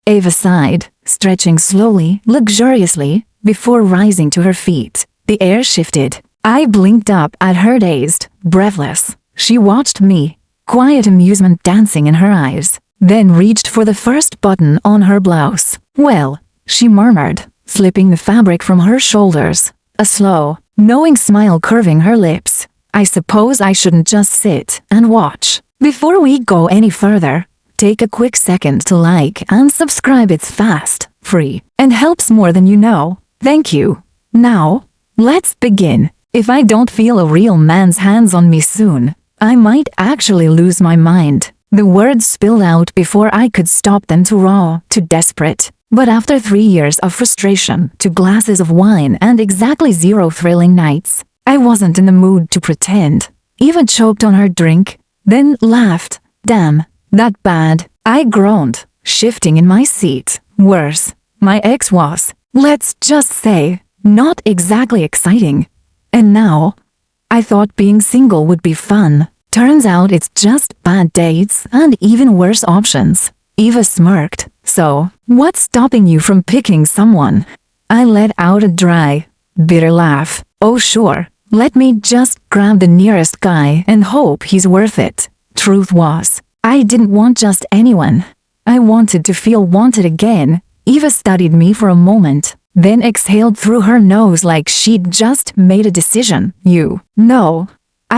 Eva sighed, stretching slowly, luxuriously, before rising to her feet. The air shifted. I blinked up at her, dazed, breathless. She watched me, quiet amusement dancing in her eyes, then reached for the first button on her blouse. "Well," she murmured, slipping the fabric from her shoulders, a slow, knowing smile curving her lips. "I suppose I shouldn't just sit and watch." Before we go any further, take a quick second to like and subscribe. It's fast, free, and helps more than you know. Thank you. Now, let's begin. If I don't feel a real man's hands on me soon, I might actually lose my mind. The words spilled out before I could stop them, too raw, too desperate. But after 3 years of frustration, 2 glasses of wine, and exactly 0 thrilling nights, I wasn't in the mood to pretend. Eva choked on her drink, then laughed. "Damn, that bad?" I groaned, shifting in my seat. "Worse. My ex was, let's just say, not exactly exciting. And now, I thought being single would be fun. Turns out it's just bad dates and even worse options." Eva smirked. "So, what's stopping you from picking someone?" I let out a dry, bitter laugh. "Oh sure, let me just grab the nearest guy and hope he's worth it." Truth was, I didn't want just anyone. I wanted to feel wanted again. Eva studied me for a moment, then exhaled through her nose like she'd just made a decision. "You know,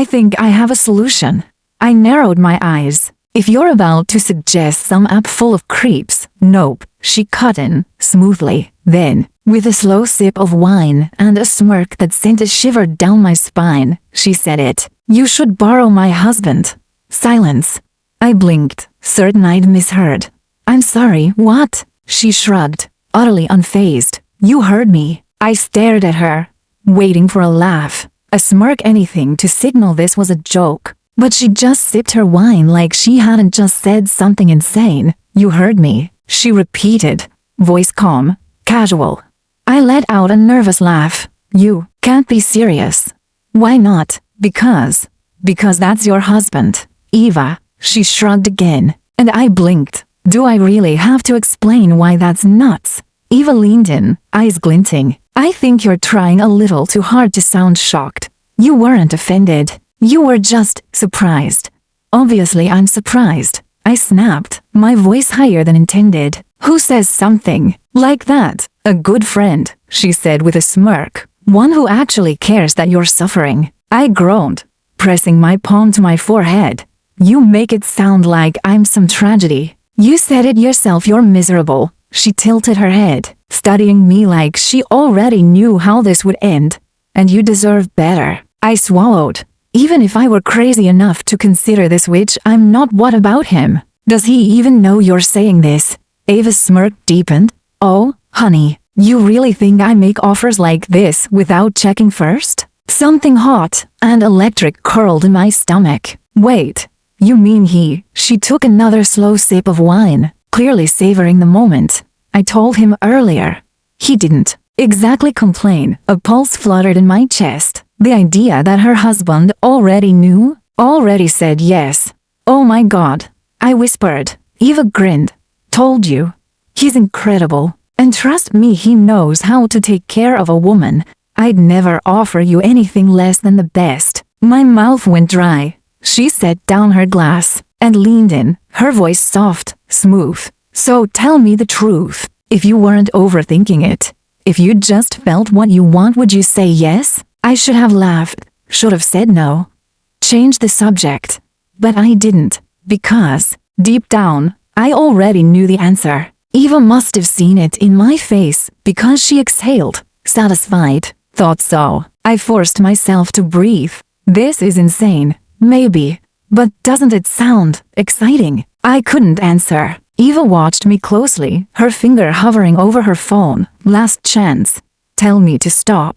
I think I have a solution." I narrowed my eyes. "If you're about to suggest some app full of creeps, nope," she cut in, smoothly. Then, with a slow sip of wine and a smirk that sent a shiver down my spine, she said it. "You should borrow my husband." Silence. I blinked, certain I'd misheard. "I'm sorry, what?" She shrugged, utterly unfazed. "You heard me." I stared at her, waiting for a laugh, a smirk, anything to signal this was a joke. But she just sipped her wine like she hadn't just said something insane. "You heard me," she repeated, voice calm, casual. I let out a nervous laugh. "You can't be serious." "Why not?" Because that's your husband, Eva." She shrugged again, and I blinked. "Do I really have to explain why that's nuts?" Eva leaned in, eyes glinting. "I think you're trying a little too hard to sound shocked. You weren't offended. You were just surprised." "Obviously I'm surprised," I snapped, my voice higher than intended. "Who says something like that?" "A good friend," she said with a smirk. "One who actually cares that you're suffering." I groaned, pressing my palm to my forehead. "You make it sound like I'm some tragedy." "You said it yourself, you're miserable." She tilted her head, studying me like she already knew how this would end. "And you deserve better." I swallowed. "Even if I were crazy enough to consider this, which I'm not, what about him? Does he even know you're saying this?" Ava's smirk deepened. "Oh, honey, you really think I make offers like this without checking first?" Something hot and electric curled in my stomach. "Wait, you mean he?" She took another slow sip of wine, clearly savoring the moment. "I told him earlier." "He didn't exactly complain." A pulse fluttered in my chest. The idea that her husband already knew, already said yes. "Oh my God," I whispered. Eva grinned. "Told you. He's incredible. And trust me, he knows how to take care of a woman. I'd never offer you anything less than the best." My mouth went dry. She set down her glass and leaned in, her voice soft, smooth. "So tell me the truth. If you weren't overthinking it, if you just felt what you want, would you say yes?" I should have laughed, should have said no, changed the subject. But I didn't, because, deep down, I already knew the answer. Eva must have seen it in my face, because she exhaled, satisfied. "Thought so." I forced myself to breathe. "This is insane, maybe, but doesn't it sound exciting?" I couldn't answer. Eva watched me closely, her finger hovering over her phone. "Last chance. Tell me to stop,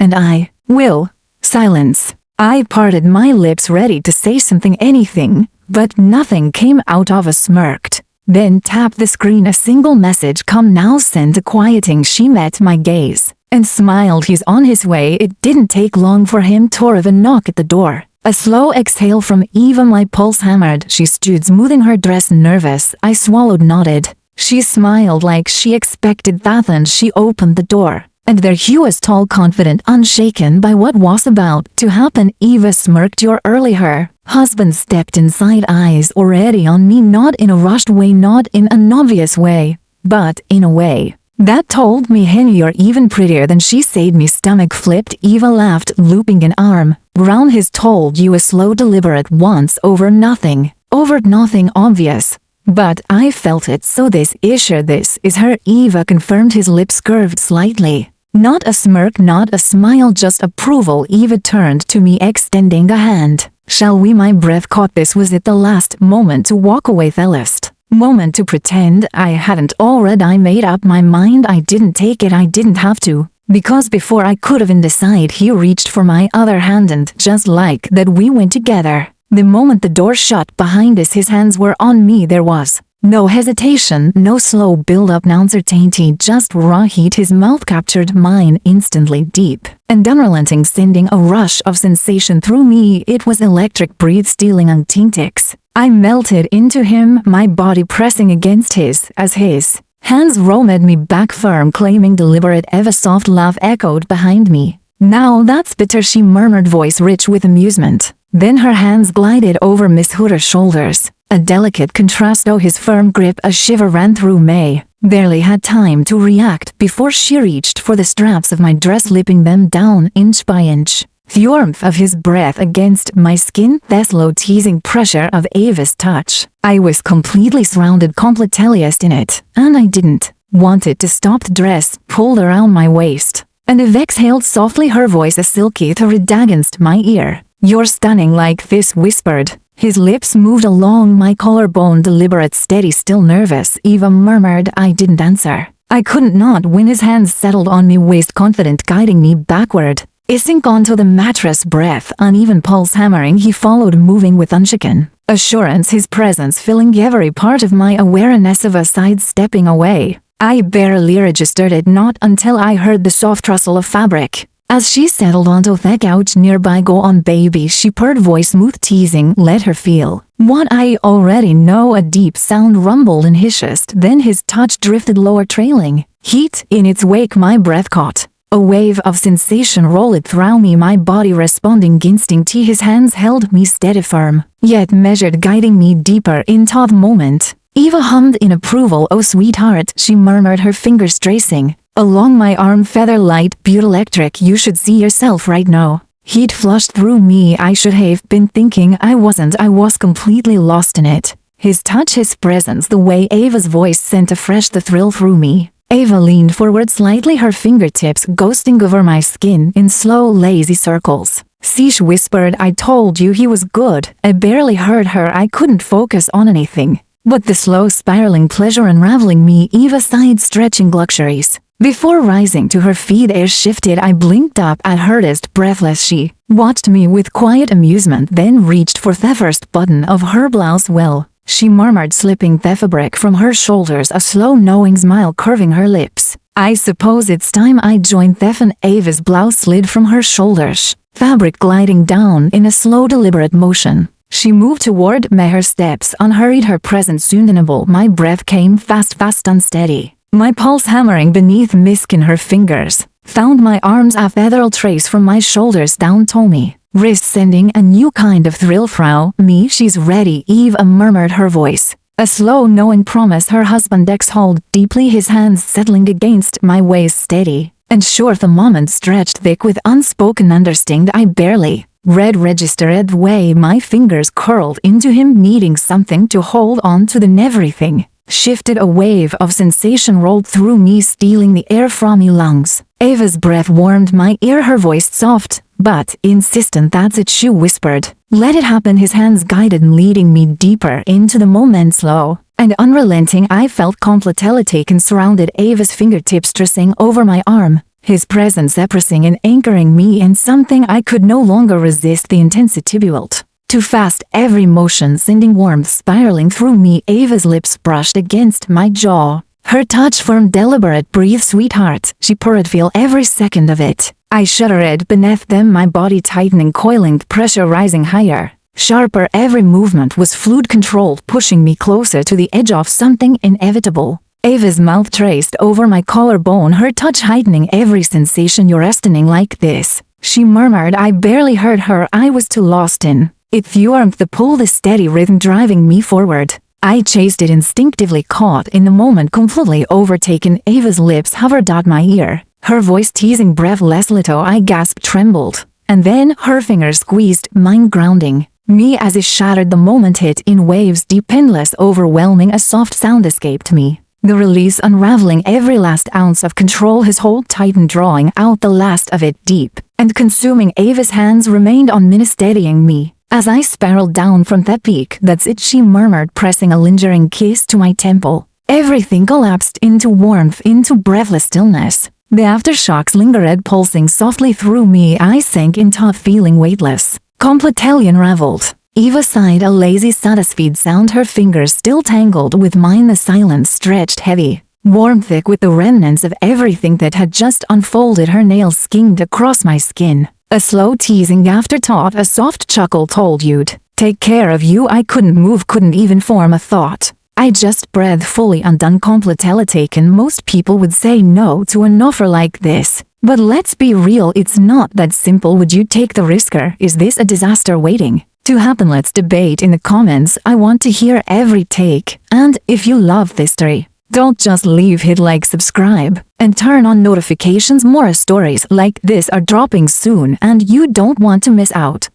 and I will." Silence. I parted my lips, ready to say something, anything, but nothing came out of. A smirked, then tapped the screen. A single message, "Come now," sent a quieting. She met my gaze and smiled. "He's on his way." It didn't take long for him to arrive. A knock at the door. A slow exhale from Eva. My pulse hammered. She stood, smoothing her dress, nervous. I swallowed, nodded. She smiled like she expected that, and she opened the door. And there he was, tall, confident, unshaken by what was about to happen. Eva smirked. Your earlier husband stepped inside, eyes already on me, not in a rushed way, not in an obvious way, but in a way that told me, Henny, you're even prettier than she said. Me stomach flipped. Eva laughed, looping an arm round his. Told you, a slow, deliberate once over nothing obvious. But I felt it, so this is her, this is her. Eva confirmed. His lips curved slightly. Not a smirk, not a smile, just approval. Eva turned to me, extending a hand. Shall we? My breath caught. This was it, the last moment to walk away, the last moment to pretend I hadn't already. I made up my mind. I didn't take it. I didn't have to. Because before I could even decide, he reached for my other hand, and just like that we went together. The moment the door shut behind us, his hands were on me. There was no hesitation, no slow build-up, no uncertainty, just raw heat. His mouth captured mine instantly, deep and unrelenting, sending a rush of sensation through me. It was electric, breath stealing untainted. I melted into him, my body pressing against his, as his hands roamed me back, firm, claiming deliberate. Eva's soft laugh echoed behind me. Now that's bitter, she murmured, voice rich with amusement. Then her hands glided over Miss Hooter's shoulders. A delicate contrast, oh, his firm grip. A shiver ran through me. Barely had time to react before she reached for the straps of my dress, slipping them down inch by inch. The warmth of his breath against my skin, the slow teasing pressure of Ava's touch. I was completely surrounded, completely lost in it, and I didn't want it to stop. The dress pulled around my waist, and Eve exhaled softly, her voice a silky thread against my ear. You're stunning, like this, whispered. His lips moved along my collarbone, deliberate, steady, still nervous. Eva murmured. I didn't answer. I couldn't not when his hands settled on me, waist confident, guiding me backward. I sink onto the mattress, breath uneven, pulse hammering. He followed, moving with unshaken assurance, his presence filling every part of my awareness. Of a sidestepping away. I barely registered it, not until I heard the soft rustle of fabric as she settled onto the couch nearby. Go on, baby, she purred, voice smooth, teasing. Let her feel what I already know. A deep sound rumbled in his chest, then his touch drifted lower, trailing heat in its wake. My breath caught. A wave of sensation rolled through me, my body responding instantly. His hands held me steady, firm, yet measured, guiding me deeper into the moment. Eva hummed in approval. Oh, sweetheart, she murmured, her fingers tracing along my arm, feather light, beauty electric. You should see yourself right now. Heat flushed through me. I should have been thinking I wasn't. I was completely lost in it. His touch, his presence, the way Ava's voice sent a fresh thrill through me. Eva leaned forward slightly, her fingertips ghosting over my skin in slow, lazy circles. See, she whispered, I told you he was good. I barely heard her. I couldn't focus on anything but the slow spiraling pleasure unraveling me. Eva sighed, stretching luxuries. Before rising to her feet, air shifted. I blinked up at her, breathless. She watched me with quiet amusement, then reached for the first button of her blouse. Well, she murmured, slipping the fabric from her shoulders, a slow, knowing smile curving her lips. I suppose it's time I joined. Then Ava's blouse slid from her shoulders, fabric gliding down in a slow, deliberate motion. She moved toward me, her steps unhurried, her presence undeniable. My breath came fast, unsteady. My pulse hammering beneath my skin. Her fingers found my arms, a featheral trace from my shoulders down to me. Wrist sending a new kind of thrill through me. She's ready, Eva murmured, her voice a slow, knowing promise. Her husband exhaled deeply, his hands settling against my waist, steady and sure. The moment stretched thick with unspoken understanding. I barely registered the way my fingers curled into him, needing something to hold on to. Then everything shifted. A wave of sensation rolled through me, stealing the air from my lungs. Ava's breath warmed my ear, her voice soft but insistent. That's it, she whispered. Let it happen. His hands guided, leading me deeper into the moment. Slow and unrelenting, I felt completely taken, surrounded. Ava's fingertips tracing over my arm, his presence pressing and anchoring me in something I could no longer resist. The intensity built too fast, every motion sending warmth spiraling through me. Ava's lips brushed against my jaw, her touch firm, deliberate. Breathe, sweetheart, she purred, feel every second of it. I shuddered beneath them, my body tightening, coiling, pressure rising higher. Sharper every movement was fluid-controlled, pushing me closer to the edge of something inevitable. Ava's mouth traced over my collarbone, her touch heightening every sensation. "You're resting like this," she murmured. I barely heard her, I was too lost in it. The warmth, the pull, the steady rhythm driving me forward. I chased it, instinctively caught in the moment, completely overtaken. Ava's lips hovered at my ear, her voice teasing breathless. "Little," I gasped, trembled, and then her fingers squeezed mine, grounding me as it shattered. The moment hit in waves, deep, endless, overwhelming. A soft sound escaped me, the release unraveling every last ounce of control. His hold tightened, drawing out the last of it, deep and consuming. Ava's hands remained on me, steadying me as I spiraled down from that peak. "That's it," she murmured, pressing a lingering kiss to my temple. Everything collapsed into warmth, into breathless stillness. The aftershocks lingered, pulsing softly through me. I sank into feeling weightless, completely unraveled. Eva sighed, a lazy, satisfied sound, her fingers still tangled with mine. The silence stretched heavy, warm, thick with the remnants of everything that had just unfolded. Her nails skimmed across my skin. A slow teasing afterthought, a soft chuckle told you'd take care of you. I couldn't move, couldn't even form a thought. I just breathed fully, undone, completely taken. Most people would say no to an offer like this. But let's be real, it's not that simple. Would you take the risk, or is this a disaster waiting to happen? Let's debate in the comments. I want to hear every take. And if you love this story, don't just leave, hit like, subscribe, and turn on notifications. More stories like this are dropping soon and you don't want to miss out.